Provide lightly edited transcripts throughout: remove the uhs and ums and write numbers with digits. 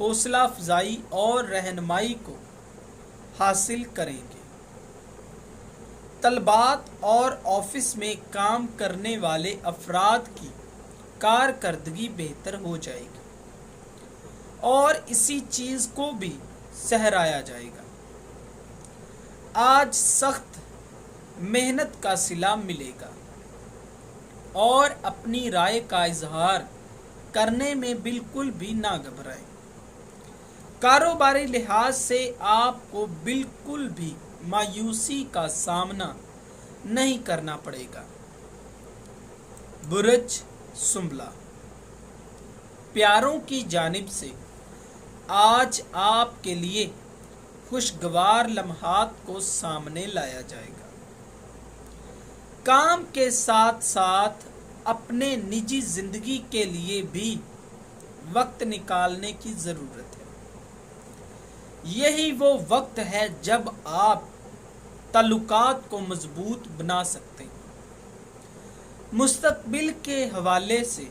حوصلہ افزائی اور رہنمائی کو حاصل کریں گے۔ طلبات اور آفس میں کام کرنے والے افراد کی کارکردگی بہتر ہو جائے گی اور اسی چیز کو بھی سہرایا جائے گا۔ آج سخت محنت کا صلہ ملے گا اور اپنی رائے کا اظہار کرنے میں بالکل بھی نہ گھبرائیں۔ کاروباری لحاظ سے آپ کو بالکل بھی مایوسی کا سامنا نہیں کرنا پڑے گا۔ برج سنبلہ، پیاروں کی جانب سے آج آپ کے لیے خوشگوار لمحات کو سامنے لایا جائے گا۔ کام کے ساتھ ساتھ اپنے نجی زندگی کے لیے بھی وقت نکالنے کی ضرورت ہے۔ یہی وہ وقت ہے جب آپ تعلقات کو مضبوط بنا سکتے ہیں۔ مستقبل کے حوالے سے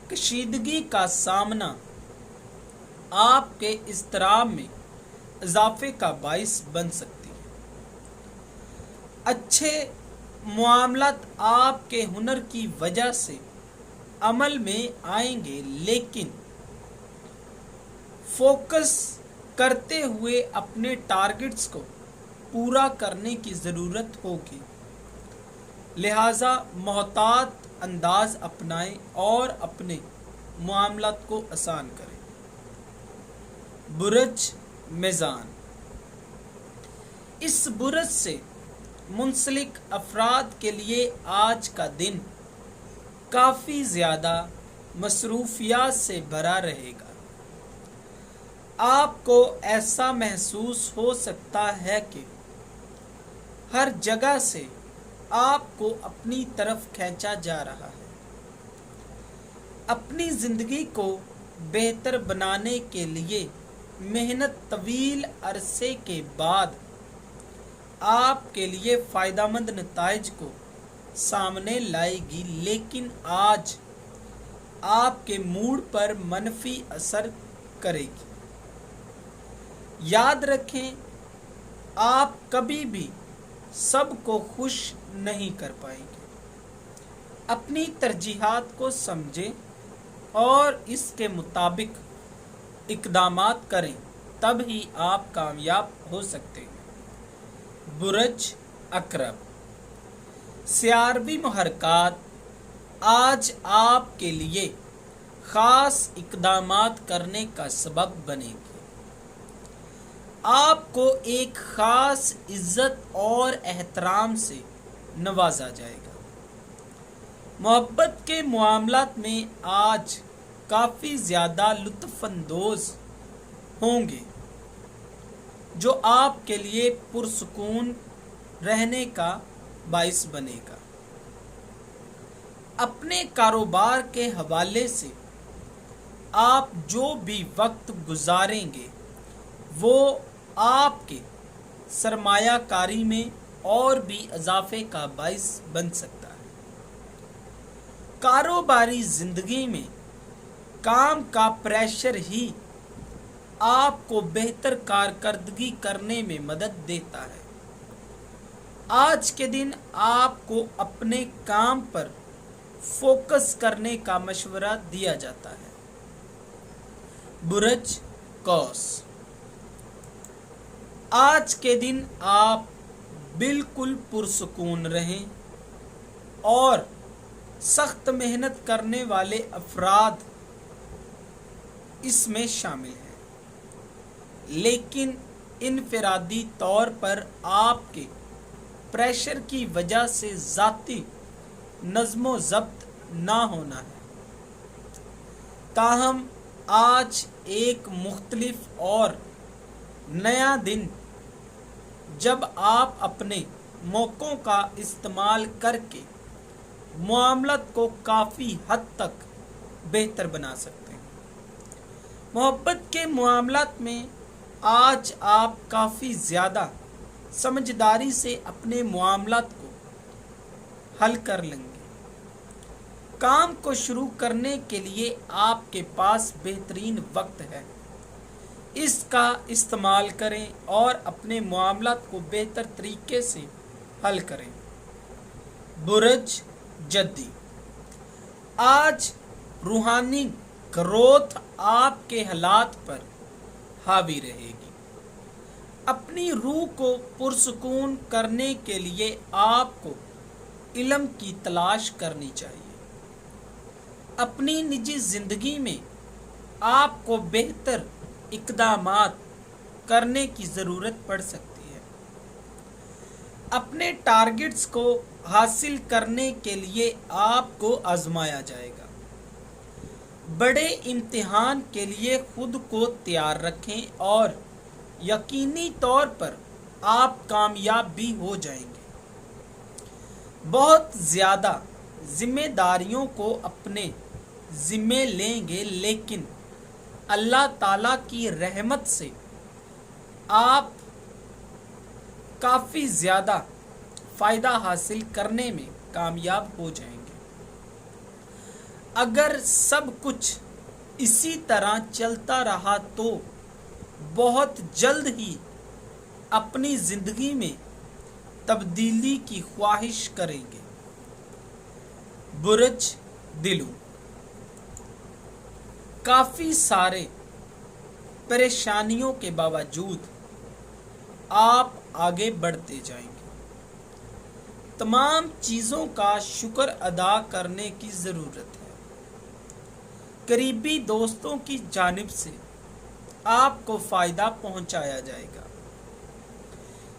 کشیدگی کا سامنا آپ کے اضطراب میں اضافے کا باعث بن سکتی ہے۔ اچھے معاملات آپ کے ہنر کی وجہ سے عمل میں آئیں گے، لیکن فوکس کرتے ہوئے اپنے ٹارگٹس کو پورا کرنے کی ضرورت ہوگی، لہذا محتاط انداز اپنائیں اور اپنے معاملات کو آسان کریں۔ برج میزان، اس برج سے منسلک افراد کے لیے آج کا دن کافی زیادہ مصروفیات سے بھرا رہے گا۔ آپ کو ایسا محسوس ہو سکتا ہے کہ ہر جگہ سے آپ کو اپنی طرف کھینچا جا رہا ہے۔ اپنی زندگی کو بہتر بنانے کے لیے محنت طویل عرصے کے بعد آپ کے لیے فائدہ مند نتائج کو سامنے لائے گی، لیکن آج آپ کے موڈ پر منفی اثر کرے گی۔ یاد رکھیں، آپ کبھی بھی سب کو خوش نہیں کر پائیں گے۔ اپنی ترجیحات کو سمجھیں اور اس کے مطابق اقدامات کریں، تب ہی آپ کامیاب ہو سکتے ہیں۔ برج عقرب، سیاربی محرکات آج آپ کے لیے خاص اقدامات کرنے کا سبب بنے گی۔ آپ کو ایک خاص عزت اور احترام سے نوازا جائے گا۔ محبت کے معاملات میں آج کافی زیادہ لطف اندوز ہوں گے، جو آپ کے لیے پرسکون رہنے کا باعث بنے گا۔ اپنے کاروبار کے حوالے سے آپ جو بھی وقت گزاریں گے وہ آپ کے سرمایہ کاری میں اور بھی اضافے کا باعث بن سکتا ہے۔ کاروباری زندگی میں کام کا پریشر ہی آپ کو بہتر کارکردگی کرنے میں مدد دیتا ہے۔ آج کے دن آپ کو اپنے کام پر فوکس کرنے کا مشورہ دیا جاتا ہے۔ برج قوس، آج کے دن آپ بالکل پرسکون رہیں اور سخت محنت کرنے والے افراد اس میں شامل ہیں، لیکن انفرادی طور پر آپ کے پریشر کی وجہ سے ذاتی نظم و ضبط نہ ہونا ہے۔ تاہم آج ایک مختلف اور نیا دن جب آپ اپنے موقعوں کا استعمال کر کے معاملات کو کافی حد تک بہتر بنا سکتے ہیں۔ محبت کے معاملات میں آج آپ کافی زیادہ سمجھداری سے اپنے معاملات کو حل کر لیں گے۔ کام کو شروع کرنے کے لیے آپ کے پاس بہترین وقت ہے۔ اس کا استعمال کریں اور اپنے معاملات کو بہتر طریقے سے حل کریں۔ برج جدی، آج روحانی گروتھ آپ کے حالات پر حاوی رہے گی۔ اپنی روح کو پرسکون کرنے کے لیے آپ کو علم کی تلاش کرنی چاہیے۔ اپنی نجی زندگی میں آپ کو بہتر اقدامات کرنے کی ضرورت پڑ سکتی ہے۔ اپنے ٹارگٹس کو حاصل کرنے کے لیے آپ کو آزمایا جائے گا۔ بڑے امتحان کے لیے خود کو تیار رکھیں اور یقینی طور پر آپ کامیاب بھی ہو جائیں گے۔ بہت زیادہ ذمہ داریوں کو اپنے ذمے لیں گے، لیکن اللہ تعالیٰ کی رحمت سے آپ کافی زیادہ فائدہ حاصل کرنے میں کامیاب ہو جائیں گے۔ اگر سب کچھ اسی طرح چلتا رہا تو بہت جلد ہی اپنی زندگی میں تبدیلی کی خواہش کریں گے۔ برج دلو، کافی سارے پریشانیوں کے باوجود آپ آگے بڑھتے جائیں گے۔ تمام چیزوں کا شکر ادا کرنے کی ضرورت ہے۔ قریبی دوستوں کی جانب سے آپ کو فائدہ پہنچایا جائے گا۔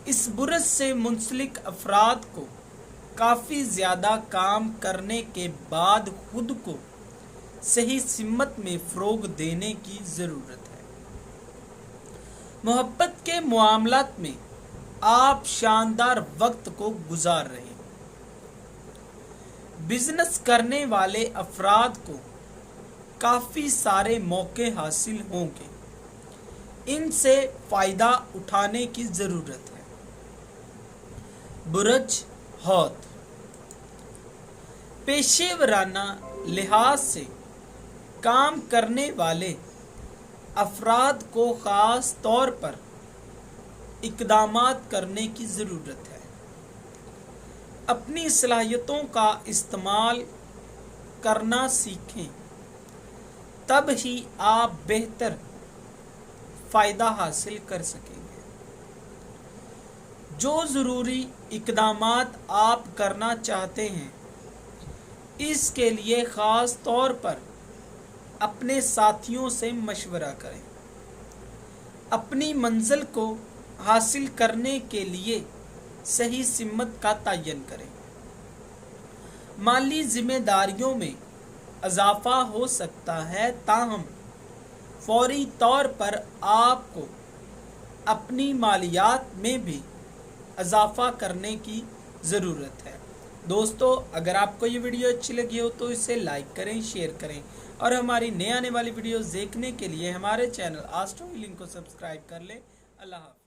اس برج سے منسلک افراد کو کافی زیادہ کام کرنے کے بعد خود کو صحیح سمت میں فروغ دینے کی ضرورت ہے۔ محبت کے معاملات میں آپ شاندار وقت کو گزار رہے ہیں۔ بزنس کرنے والے افراد کو کافی سارے موقع حاصل ہوں گے، ان سے فائدہ اٹھانے کی ضرورت ہے۔ برج حوت، پیشے ورانہ لحاظ سے کام کرنے والے افراد کو خاص طور پر اقدامات کرنے کی ضرورت ہے۔ اپنی صلاحیتوں کا استعمال کرنا سیکھیں، تب ہی آپ بہتر فائدہ حاصل کر سکیں گے۔ جو ضروری اقدامات آپ کرنا چاہتے ہیں، اس کے لیے خاص طور پر اپنے ساتھیوں سے مشورہ کریں۔ اپنی منزل کو حاصل کرنے کے لیے صحیح سمت کا تعین کریں۔ مالی ذمہ داریوں میں اضافہ ہو سکتا ہے، تاہم فوری طور پر آپ کو اپنی مالیات میں بھی اضافہ کرنے کی ضرورت ہے۔ دوستو، اگر آپ کو یہ ویڈیو اچھی لگی ہو تو اسے لائک کریں، شیئر کریں اور ہماری نئے آنے والی ویڈیوز دیکھنے کے لیے ہمارے چینل آسٹرو ہیلنگ کو سبسکرائب کر لیں۔ اللہ حافظ۔